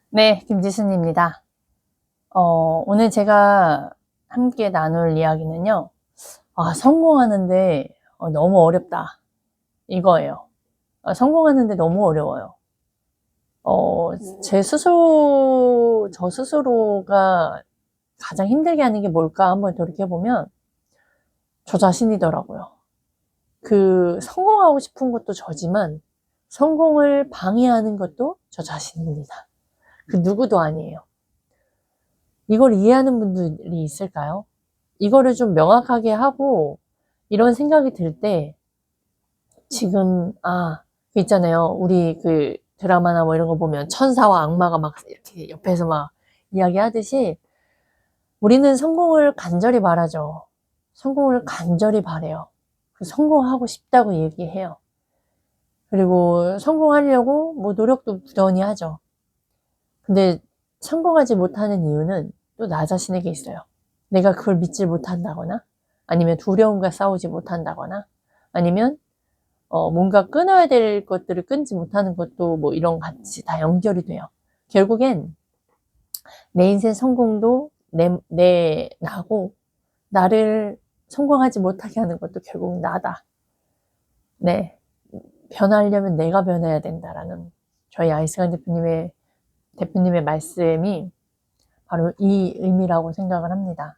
네, 김지순입니다. 오늘 제가 함께 나눌 이야기는요, 성공하는데 너무 어렵다. 이거예요. 성공하는데 너무 어려워요. 저 스스로가 가장 힘들게 하는 게 뭘까 한번 돌이켜보면 저 자신이더라고요. 성공하고 싶은 것도 저지만 성공을 방해하는 것도 저 자신입니다. 그 누구도 아니에요. 이걸 이해하는 분들이 있을까요? 이거를 좀 명확하게 하고 이런 생각이 들 때 지금 그 있잖아요. 우리 드라마나 뭐 이런 거 보면 천사와 악마가 막 이렇게 옆에서 막 이야기하듯이 우리는 성공을 간절히 바라죠. 성공을 간절히 바래요. 성공하고 싶다고 얘기해요. 그리고 성공하려고 뭐 노력도 부단히 하죠. 근데 성공하지 못하는 이유는 또 나 자신에게 있어요. 내가 그걸 믿지 못한다거나 아니면 두려움과 싸우지 못한다거나 아니면 뭔가 끊어야 될 것들을 끊지 못하는 것도 뭐 이런 같이 다 연결이 돼요. 결국엔 내 인생 성공도 나고 나를 성공하지 못하게 하는 것도 결국 나다. 네. 변하려면 내가 변해야 된다라는 저희 아이스간 대표님의 말씀이 바로 이 의미라고 생각을 합니다.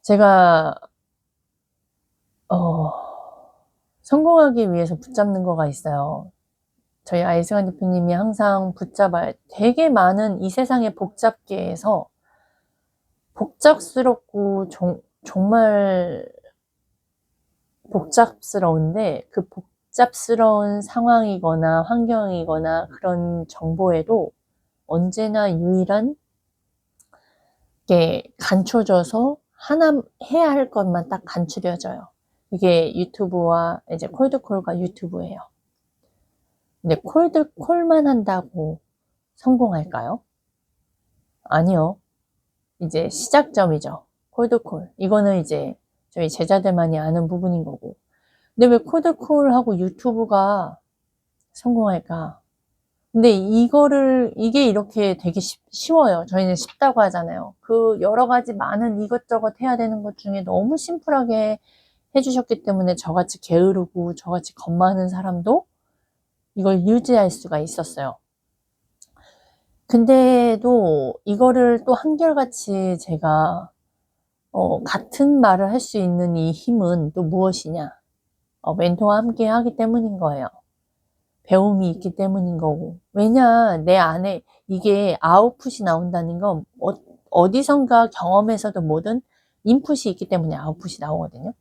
제가 성공하기 위해서 붙잡는 거가 있어요. 저희 아이스간 대표님이 항상 붙잡아야 되게 많은 이 세상의 복잡계에서 복잡스럽고 정말 복잡스러운데 그 복잡스러운 상황이거나 환경이거나 그런 정보에도 언제나 유일한 게 감춰져서 하나 해야 할 것만 딱 간추려져요. 이게 유튜브와 이제 콜드콜과 유튜브예요. 근데 콜드콜만 한다고 성공할까요? 아니요. 이제 시작점이죠. 콜드콜. 이거는 이제 저희 제자들만이 아는 부분인 거고. 근데 왜 콜드콜하고 유튜브가 성공할까? 근데 이게 이렇게 되게 쉬워요. 저희는 쉽다고 하잖아요. 여러 가지 많은 이것저것 해야 되는 것 중에 너무 심플하게 해주셨기 때문에 저같이 게으르고 저같이 겁 많은 사람도 이걸 유지할 수가 있었어요. 근데도 이거를 또 한결같이 제가 같은 말을 할 수 있는 이 힘은 또 무엇이냐? 멘토와 함께 하기 때문인 거예요. 배움이 있기 때문인 거고. 왜냐, 내 안에 이게 아웃풋이 나온다는 건 어디선가 경험에서도 뭐든 인풋이 있기 때문에 아웃풋이 나오거든요.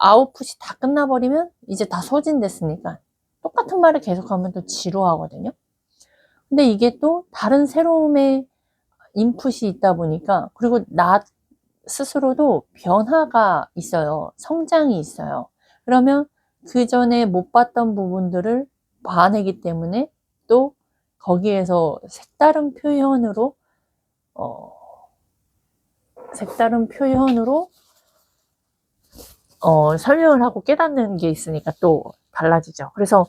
아웃풋이 다 끝나버리면 이제 다 소진됐으니까 똑같은 말을 계속하면 또 지루하거든요. 근데 이게 또 다른 새로움의 인풋이 있다 보니까 그리고 나 스스로도 변화가 있어요. 성장이 있어요. 그러면 그 전에 못 봤던 부분들을 봐내기 때문에 또 거기에서 어, 색다른 표현으로 설명을 하고 깨닫는 게 있으니까 또 달라지죠. 그래서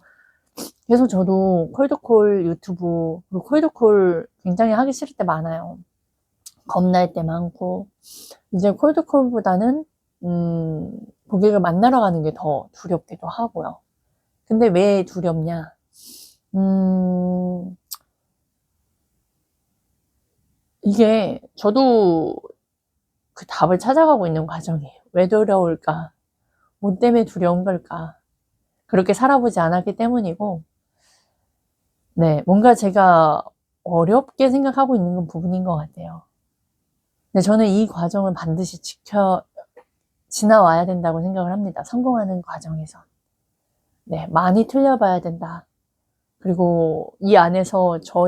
저도 콜드콜 유튜브, 그리고 콜드콜 굉장히 하기 싫을 때 많아요. 겁날 때 많고, 이제 콜드콜보다는, 고객을 만나러 가는 게 더 두렵기도 하고요. 근데 왜 두렵냐? 이게 저도 그 답을 찾아가고 있는 과정이에요. 왜 두려울까? 뭐 때문에 두려운 걸까? 그렇게 살아보지 않았기 때문이고, 네, 뭔가 제가 어렵게 생각하고 있는 부분인 것 같아요. 근데 저는 이 과정을 반드시 지나와야 된다고 생각을 합니다. 성공하는 과정에서. 네, 많이 틀려봐야 된다. 그리고 이 안에서 저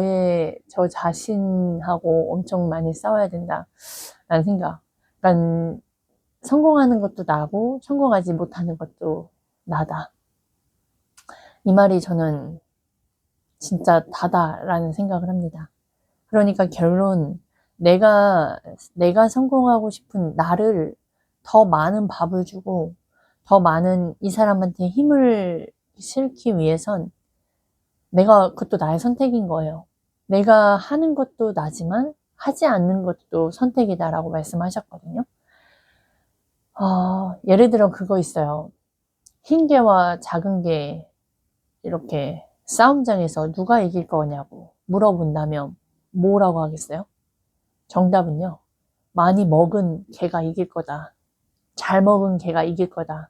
자신하고 엄청 많이 싸워야 된다. 라는 생각. 그러니까 성공하는 것도 나고 성공하지 못하는 것도 나다. 이 말이 저는 진짜 다다라는 생각을 합니다. 그러니까 결론, 내가 성공하고 싶은 나를 더 많은 밥을 주고 더 많은 이 사람한테 힘을 실기 위해선 그것도 나의 선택인 거예요. 내가 하는 것도 나지만 하지 않는 것도 선택이다라고 말씀하셨거든요. 예를 들어 그거 있어요. 흰 개와 작은 개 이렇게 싸움장에서 누가 이길 거냐고 물어본다면 뭐라고 하겠어요? 정답은요. 많이 먹은 개가 이길 거다. 잘 먹은 개가 이길 거다.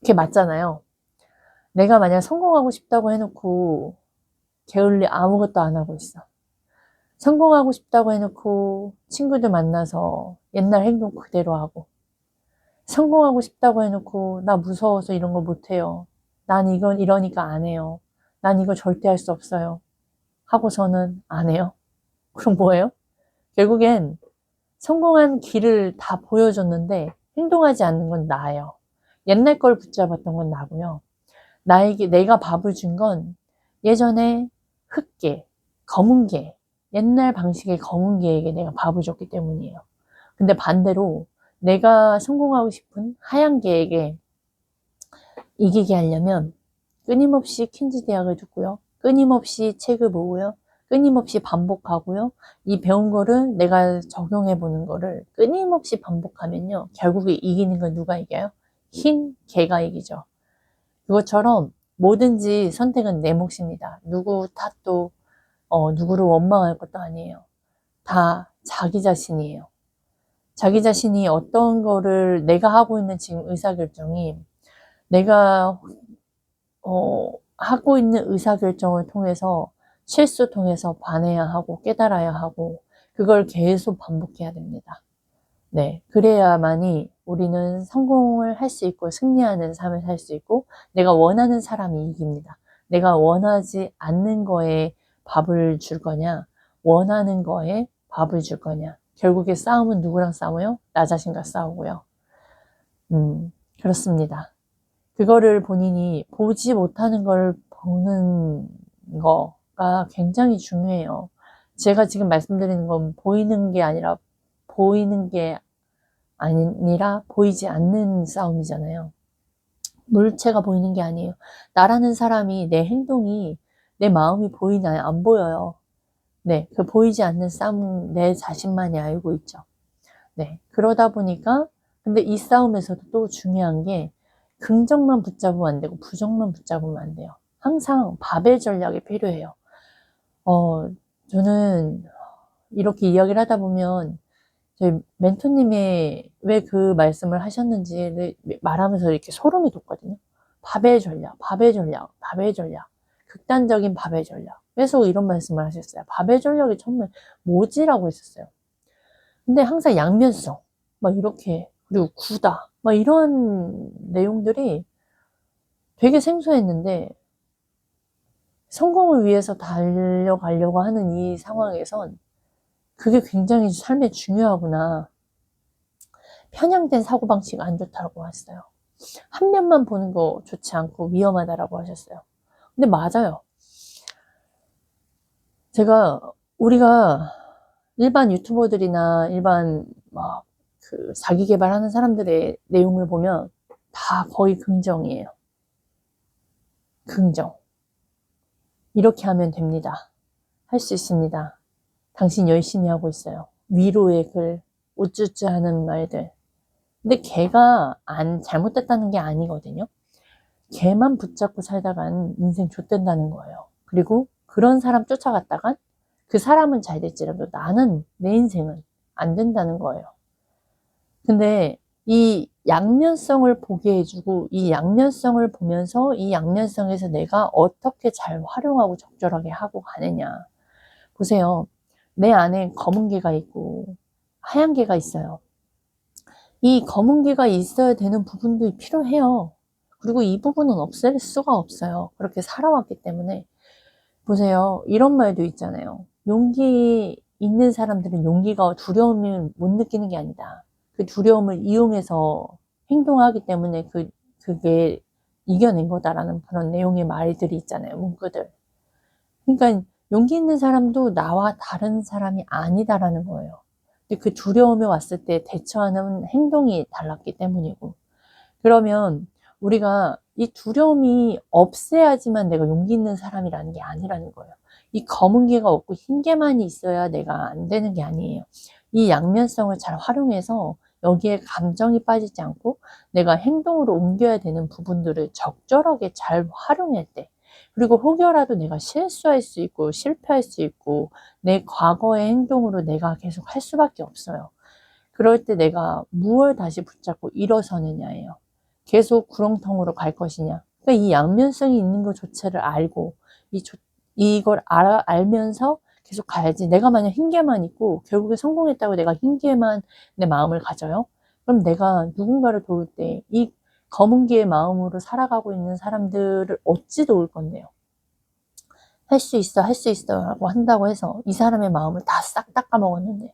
그게 맞잖아요. 내가 만약 성공하고 싶다고 해놓고 게을리 아무것도 안 하고 있어. 성공하고 싶다고 해놓고 친구들 만나서 옛날 행동 그대로 하고, 성공하고 싶다고 해놓고 나 무서워서 이런 거 못해요. 난 이건 이러니까 안 해요. 난 이거 절대 할 수 없어요. 하고서는 안 해요. 그럼 뭐예요? 결국엔 성공한 길을 다 보여줬는데 행동하지 않는 건 나예요. 옛날 걸 붙잡았던 건 나고요. 내가 밥을 준 건 예전에 흑개, 검은 개, 옛날 방식의 검은 개에게 내가 밥을 줬기 때문이에요. 근데 반대로 내가 성공하고 싶은 하얀 개에게 이기게 하려면 끊임없이 퀸즈 대학을 듣고요. 끊임없이 책을 보고요. 끊임없이 반복하고요. 이 배운 거를 내가 적용해 보는 거를 끊임없이 반복하면요. 결국에 이기는 건 누가 이겨요? 흰 개가 이기죠. 그것처럼 뭐든지 선택은 내 몫입니다. 누구 탓도 누구를 원망할 것도 아니에요. 다 자기 자신이에요. 자기 자신이 어떤 거를 내가 하고 있는 지금 의사결정이 내가 하고 있는 의사결정을 통해서 실수 통해서 반해야 하고 깨달아야 하고 그걸 계속 반복해야 됩니다. 네, 그래야만이 우리는 성공을 할 수 있고 승리하는 삶을 살 수 있고 내가 원하는 사람이 이깁니다. 내가 원하지 않는 거에 밥을 줄 거냐 원하는 거에 밥을 줄 거냐 결국에 싸움은 누구랑 싸워요? 나 자신과 싸우고요. 그렇습니다. 그거를 본인이 보지 못하는 걸 보는 거가 굉장히 중요해요. 제가 지금 말씀드리는 건 보이는 게 아니라 보이지 않는 싸움이잖아요. 물체가 보이는 게 아니에요. 나라는 사람이 내 행동이 내 마음이 보이나요? 안 보여요. 네, 그 보이지 않는 싸움 내 자신만이 알고 있죠. 네, 그러다 보니까 근데 이 싸움에서도 또 중요한 게 긍정만 붙잡으면 안 되고 부정만 붙잡으면 안 돼요. 항상 바벨 전략이 필요해요. 저는 이렇게 이야기를 하다 보면 저희 멘토님이 왜 그 말씀을 하셨는지 말하면서 이렇게 소름이 돋거든요. 바벨 전략, 바벨 전략, 바벨 전략. 극단적인 바벨 전략. 계속 이런 말씀을 하셨어요. 바벨 전략이 정말 뭐지라고 했었어요. 근데 항상 양면성, 막 이렇게, 그리고 구다, 막 이런 내용들이 되게 생소했는데, 성공을 위해서 달려가려고 하는 이 상황에선 그게 굉장히 삶에 중요하구나. 편향된 사고방식 안 좋다고 했어요. 한 면만 보는 거 좋지 않고 위험하다라고 하셨어요. 근데 맞아요. 우리가 일반 유튜버들이나 일반 그 자기 개발하는 사람들의 내용을 보면 다 거의 긍정이에요. 긍정. 이렇게 하면 됩니다. 할 수 있습니다. 당신 열심히 하고 있어요. 위로의 글, 우쭈쭈 하는 말들. 근데 걔가 잘못됐다는 게 아니거든요. 걔만 붙잡고 살다간 인생 좆된다는 거예요. 그리고 그런 사람 쫓아갔다간 그 사람은 잘 될지라도 나는 내 인생은 안 된다는 거예요. 근데 이 양면성을 보게 해주고 이 양면성을 보면서 이 양면성에서 내가 어떻게 잘 활용하고 적절하게 하고 가느냐. 보세요. 내 안에 검은 개가 있고 하얀 개가 있어요. 이 검은 개가 있어야 되는 부분도 필요해요. 그리고 이 부분은 없앨 수가 없어요. 그렇게 살아왔기 때문에. 보세요. 이런 말도 있잖아요. 용기 있는 사람들은 두려움을 못 느끼는 게 아니다. 그 두려움을 이용해서 행동하기 때문에 그게 이겨낸 거다라는 그런 내용의 말들이 있잖아요. 문구들. 그러니까 용기 있는 사람도 나와 다른 사람이 아니다라는 거예요. 근데 그 두려움이 왔을 때 대처하는 행동이 달랐기 때문이고. 그러면 우리가 이 두려움이 없애야지만 내가 용기 있는 사람이라는 게 아니라는 거예요. 이 검은 개가 없고 흰 개만이 있어야 내가 안 되는 게 아니에요. 이 양면성을 잘 활용해서 여기에 감정이 빠지지 않고 내가 행동으로 옮겨야 되는 부분들을 적절하게 잘 활용할 때, 그리고 혹여라도 내가 실수할 수 있고 실패할 수 있고 내 과거의 행동으로 내가 계속 할 수밖에 없어요. 그럴 때 내가 무엇을 다시 붙잡고 일어서느냐예요. 계속 구렁텅으로 갈 것이냐. 그러니까 이 양면성이 있는 것 자체를 알고 이걸 알면서 계속 가야지. 내가 만약 흰개만 있고 결국에 성공했다고 내가 흰개만 내 마음을 가져요? 그럼 내가 누군가를 도울 때 이 검은 개의 마음으로 살아가고 있는 사람들을 어찌 도울 건데요. 할 수 있어, 할 수 있어 라고 한다고 해서 이 사람의 마음을 다 싹 닦아먹었는데,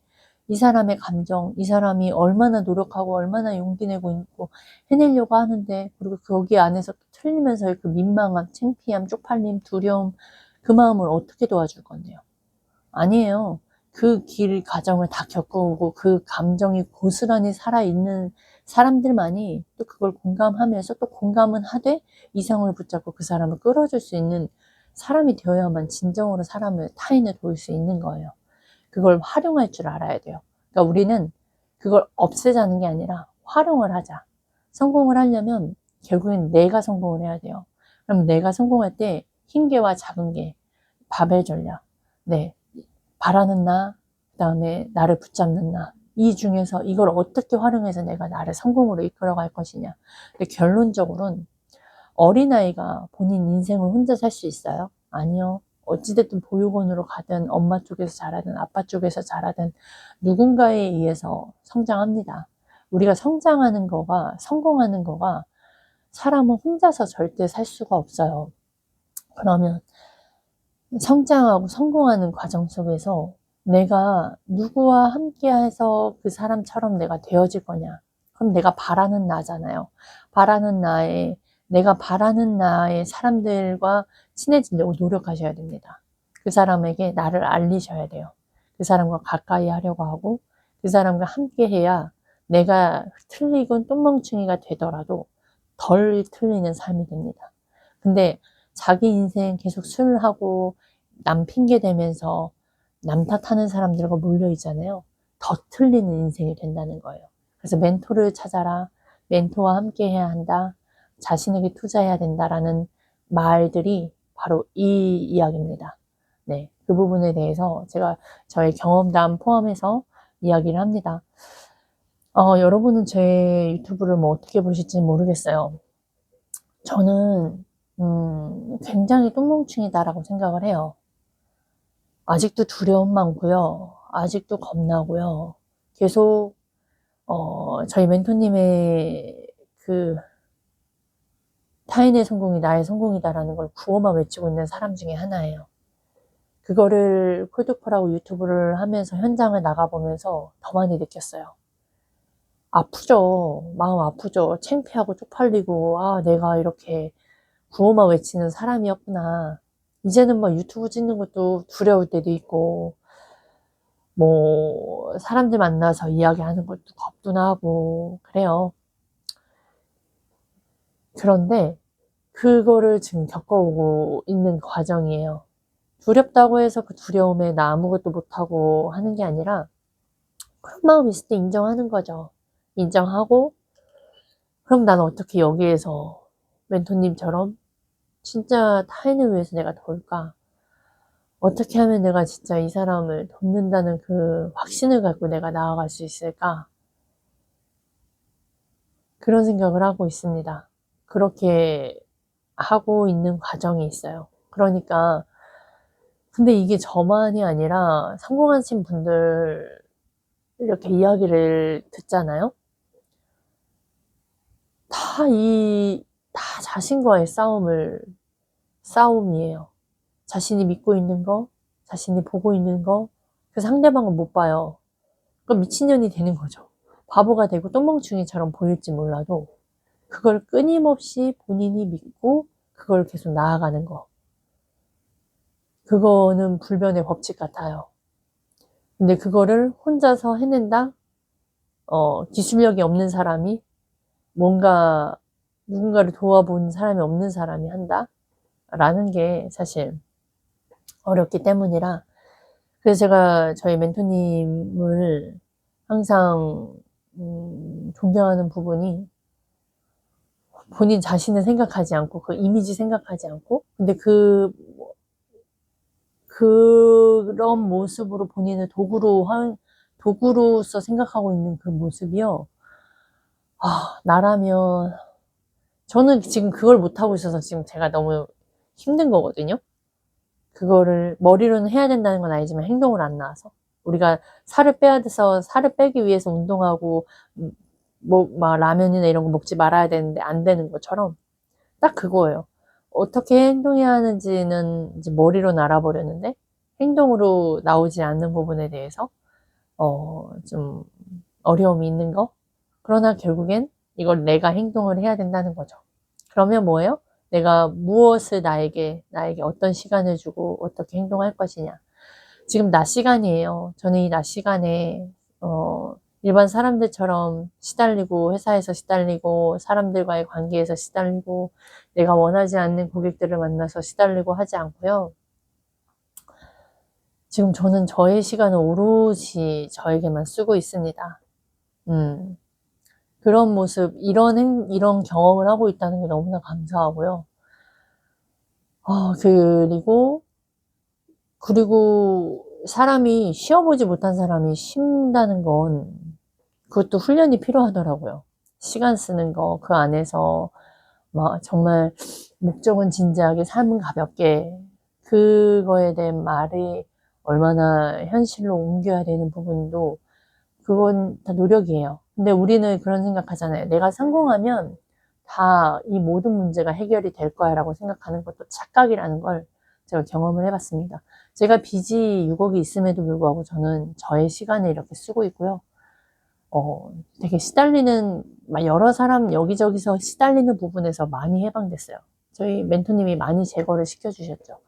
이 사람의 감정, 이 사람이 얼마나 노력하고 얼마나 용기 내고 있고 해내려고 하는데, 그리고 거기 안에서 틀리면서의 그 민망함, 창피함, 쪽팔림, 두려움, 그 마음을 어떻게 도와줄 건데요? 아니에요. 그 길 과정을 다 겪어오고 그 감정이 고스란히 살아있는 사람들만이 또 그걸 공감하면서 또 공감은 하되 이성을 붙잡고 그 사람을 끌어줄 수 있는 사람이 되어야만 진정으로 타인을 도울 수 있는 거예요. 그걸 활용할 줄 알아야 돼요. 그러니까 우리는 그걸 없애자는 게 아니라 활용을 하자. 성공을 하려면 결국엔 내가 성공을 해야 돼요. 그럼 내가 성공할 때 흰 개와 작은 개, 바벨 전략. 네. 바라는 나, 그 다음에 나를 붙잡는 나. 이 중에서 이걸 어떻게 활용해서 내가 나를 성공으로 이끌어갈 것이냐. 근데 결론적으로는 어린아이가 본인 인생을 혼자 살 수 있어요? 아니요. 어찌됐든 보육원으로 가든 엄마 쪽에서 자라든 아빠 쪽에서 자라든 누군가에 의해서 성장합니다. 우리가 성장하는 거가, 성공하는 거가 사람은 혼자서 절대 살 수가 없어요. 그러면 성장하고 성공하는 과정 속에서 내가 누구와 함께해서 그 사람처럼 내가 되어질 거냐. 그럼 내가 바라는 나잖아요. 내가 바라는 나의 사람들과 친해지려고 노력하셔야 됩니다. 그 사람에게 나를 알리셔야 돼요. 그 사람과 가까이 하려고 하고 그 사람과 함께 해야 내가 틀리건 똥멍충이가 되더라도 덜 틀리는 삶이 됩니다. 근데 자기 인생 계속 술하고 남 핑계 대면서 남 탓하는 사람들과 몰려 있잖아요. 더 틀리는 인생이 된다는 거예요. 그래서 멘토를 찾아라. 멘토와 함께 해야 한다. 자신에게 투자해야 된다라는 말들이 바로 이 이야기입니다. 네, 그 부분에 대해서 제가 저의 경험담 포함해서 이야기를 합니다. 여러분은 제 유튜브를 뭐 어떻게 보실지 모르겠어요. 저는 굉장히 똥멍충이다라고 생각을 해요. 아직도 두려움 많고요. 아직도 겁나고요. 계속 저희 멘토님의 그 타인의 성공이 나의 성공이다라는 걸 구호만 외치고 있는 사람 중에 하나예요. 그거를 콜드콜하고 유튜브를 하면서 현장을 나가보면서 더 많이 느꼈어요. 아프죠. 마음 아프죠. 창피하고 쪽팔리고, 아, 내가 이렇게 구호만 외치는 사람이었구나. 이제는 뭐 유튜브 찍는 것도 두려울 때도 있고, 뭐 사람들 만나서 이야기하는 것도 겁도 나고 그래요. 그런데 그거를 지금 겪어오고 있는 과정이에요. 두렵다고 해서 그 두려움에 나 아무것도 못하고 하는 게 아니라 그런 마음 있을 때 인정하는 거죠. 인정하고 그럼 난 어떻게 여기에서 멘토님처럼 진짜 타인을 위해서 내가 도울까? 어떻게 하면 내가 진짜 이 사람을 돕는다는 그 확신을 갖고 내가 나아갈 수 있을까? 그런 생각을 하고 있습니다. 그렇게 하고 있는 과정이 있어요. 그러니까 근데 이게 저만이 아니라 성공하신 분들 이렇게 이야기를 듣잖아요. 다 자신과의 싸움이에요. 자신이 믿고 있는 거, 자신이 보고 있는 거, 그 상대방은 못 봐요. 그럼 미친년이 되는 거죠. 바보가 되고 똥멍충이처럼 보일지 몰라도 그걸 끊임없이 본인이 믿고 그걸 계속 나아가는 거. 그거는 불변의 법칙 같아요. 근데 그거를 혼자서 해낸다? 기술력이 없는 사람이 뭔가 누군가를 도와본 사람이 없는 사람이 한다? 라는 게 사실 어렵기 때문이라. 그래서 제가 저희 멘토님을 항상 존경하는 부분이 본인 자신을 생각하지 않고 그 이미지 생각하지 않고 근데 그런 모습으로 본인을 도구로서 생각하고 있는 그 모습이요. 나라면 저는 지금 그걸 못하고 있어서 지금 제가 너무 힘든 거거든요. 그거를 머리로는 해야 된다는 건 알지만 행동을 안 나와서 우리가 살을 빼야 돼서 살을 빼기 위해서 운동하고 막 라면이나 이런 거 먹지 말아야 되는데 안 되는 것처럼 딱 그거예요. 어떻게 행동해야 하는지는 이제 머리로 알아버렸는데 행동으로 나오지 않는 부분에 대해서 좀 어려움이 있는 거. 그러나 결국엔 이걸 내가 행동을 해야 된다는 거죠. 그러면 뭐예요? 내가 무엇을 나에게 어떤 시간을 주고 어떻게 행동할 것이냐. 지금 낮 시간이에요. 저는 이 낮 시간에 일반 사람들처럼 시달리고 회사에서 시달리고 사람들과의 관계에서 시달리고 내가 원하지 않는 고객들을 만나서 시달리고 하지 않고요. 지금 저는 저의 시간을 오롯이 저에게만 쓰고 있습니다. 그런 모습, 이런 경험을 하고 있다는 게 너무나 감사하고요. 그리고 사람이 쉬어보지 못한 사람이 쉰다는 건 그것도 훈련이 필요하더라고요. 시간 쓰는 거, 그 안에서 막 정말 목적은 진지하게 삶은 가볍게 그거에 대한 말이 얼마나 현실로 옮겨야 되는 부분도 그건 다 노력이에요. 근데 우리는 그런 생각하잖아요. 내가 성공하면 다 이 모든 문제가 해결이 될 거야 라고 생각하는 것도 착각이라는 걸 제가 경험을 해봤습니다. 제가 빚이 6억이 있음에도 불구하고 저는 저의 시간을 이렇게 쓰고 있고요. 되게 시달리는, 여러 사람 여기저기서 시달리는 부분에서 많이 해방됐어요. 저희 멘토님이 많이 제거를 시켜주셨죠.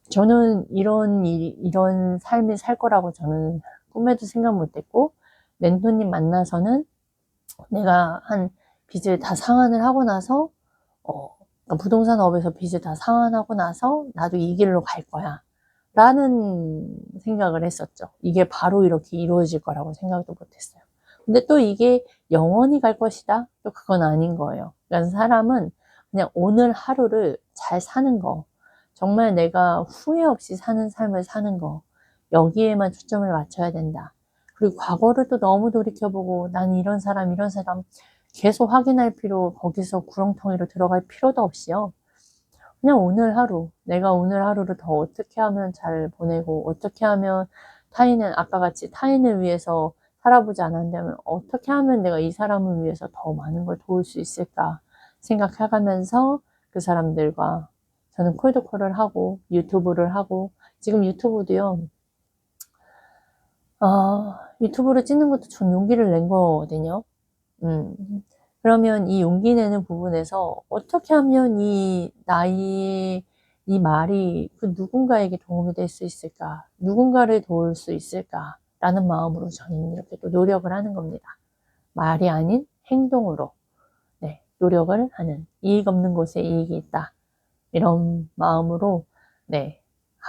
저는 이런 삶을 살 거라고 저는 꿈에도 생각 못 했고, 멘토님 만나서는 내가 한 빚을 다 상환을 하고 나서, 그러니까 부동산 업에서 빚을 다 상환하고 나서 나도 이 길로 갈 거야. 라는 생각을 했었죠. 이게 바로 이렇게 이루어질 거라고 생각도 못 했어요. 근데 또 이게 영원히 갈 것이다? 또 그건 아닌 거예요. 그러니까 사람은 그냥 오늘 하루를 잘 사는 거, 정말 내가 후회 없이 사는 삶을 사는 거, 여기에만 초점을 맞춰야 된다. 그리고 과거를 또 너무 돌이켜보고 난 이런 사람 계속 확인할 거기서 구렁텅이로 들어갈 필요도 없이요. 그냥 오늘 하루, 내가 오늘 하루를 더 어떻게 하면 잘 보내고, 어떻게 하면 아까 같이 타인을 위해서 살아보지 않았다면, 어떻게 하면 내가 이 사람을 위해서 더 많은 걸 도울 수 있을까 생각해가면서 그 사람들과 저는 콜드콜을 하고, 유튜브를 하고, 지금 유튜브도요, 유튜브를 찍는 것도 전 용기를 낸 거거든요. 그러면 이 용기 내는 부분에서 어떻게 하면 이 말이 그 누군가에게 도움이 될 수 있을까? 누군가를 도울 수 있을까? 라는 마음으로 저는 이렇게 또 노력을 하는 겁니다. 말이 아닌 행동으로, 네, 노력을 하는, 이익 없는 곳에 이익이 있다. 이런 마음으로, 네,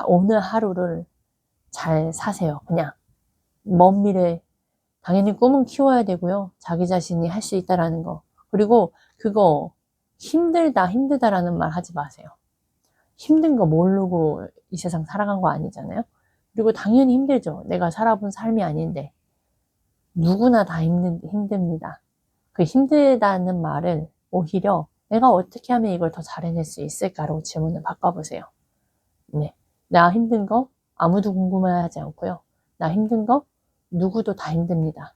오늘 하루를 잘 사세요. 그냥, 먼 미래, 당연히 꿈은 키워야 되고요. 자기 자신이 할 수 있다라는 거. 그리고 그거 힘들다라는 말 하지 마세요. 힘든 거 모르고 이 세상 살아간 거 아니잖아요. 그리고 당연히 힘들죠. 내가 살아본 삶이 아닌데 누구나 다 힘듭니다. 그 힘들다는 말을 오히려 내가 어떻게 하면 이걸 더 잘해낼 수 있을까로 질문을 바꿔보세요. 네, 나 힘든 거 아무도 궁금해하지 않고요. 나 힘든 거 누구도 다 힘듭니다.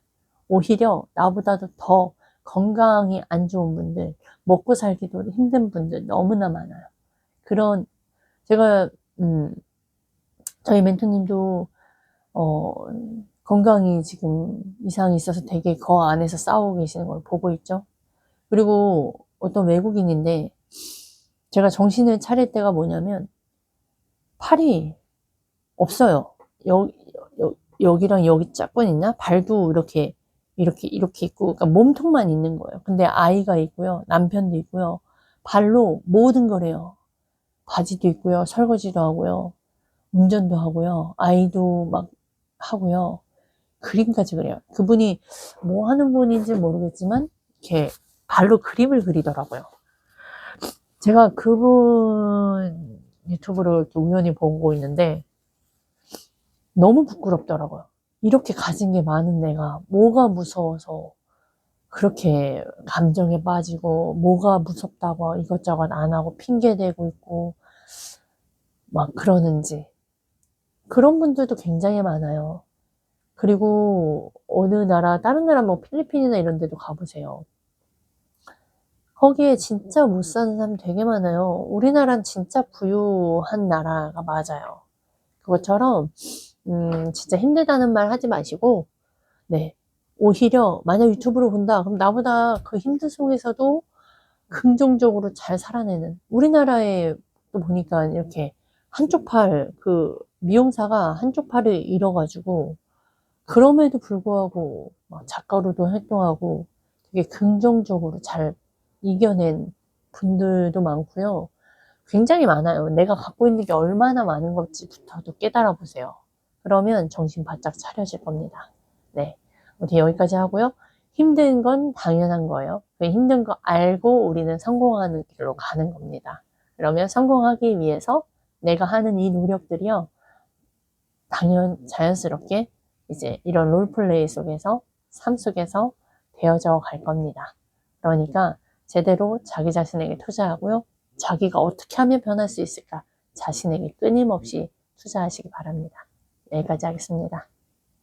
오히려 나보다도 더 건강이 안 좋은 분들, 먹고 살기도 힘든 분들 너무나 많아요. 제가 저희 멘토님도 건강이 지금 이상이 있어서 되게 그 안에서 싸우고 계시는 걸 보고 있죠. 그리고 어떤 외국인인데 제가 정신을 차릴 때가 뭐냐면 팔이 없어요. 여기랑 여기 짝꿍 있나? 발도 이렇게 이렇게 있고, 그러니까 몸통만 있는 거예요. 근데 아이가 있고요. 남편도 있고요. 발로 모든 걸 해요. 바지도 있고요. 설거지도 하고요. 운전도 하고요. 아이도 막 하고요. 그림까지 그려요. 그분이 뭐 하는 분인지 모르겠지만, 이렇게 발로 그림을 그리더라고요. 제가 그분 유튜브를 이렇게 우연히 보고 있는데, 너무 부끄럽더라고요. 이렇게 가진 게 많은 내가 뭐가 무서워서 그렇게 감정에 빠지고, 뭐가 무섭다고 이것저것 안 하고 핑계대고 있고 막 그러는지. 그런 분들도 굉장히 많아요. 그리고 어느 나라, 다른 나라 뭐 필리핀이나 이런 데도 가보세요. 거기에 진짜 못 사는 사람 되게 많아요. 우리나라는 진짜 부유한 나라가 맞아요. 그것처럼 진짜 힘들다는 말 하지 마시고, 네, 오히려 만약 유튜브로 본다 그럼 나보다 그 힘든 속에서도 긍정적으로 잘 살아내는, 우리나라에 또 보니까 이렇게 한쪽 팔, 그 미용사가 한쪽 팔을 잃어가지고 그럼에도 불구하고 막 작가로도 활동하고 되게 긍정적으로 잘 이겨낸 분들도 많고요. 굉장히 많아요. 내가 갖고 있는 게 얼마나 많은 건지부터도 깨달아 보세요. 그러면 정신 바짝 차려질 겁니다. 네. 어디 여기까지 하고요. 힘든 건 당연한 거예요. 그 힘든 거 알고 우리는 성공하는 길로 가는 겁니다. 그러면 성공하기 위해서 내가 하는 이 노력들이요. 자연스럽게 이제 이런 롤플레이 속에서, 삶 속에서 되어져 갈 겁니다. 그러니까 제대로 자기 자신에게 투자하고요. 자기가 어떻게 하면 변할 수 있을까? 자신에게 끊임없이 투자하시기 바랍니다. 여기까지 하겠습니다.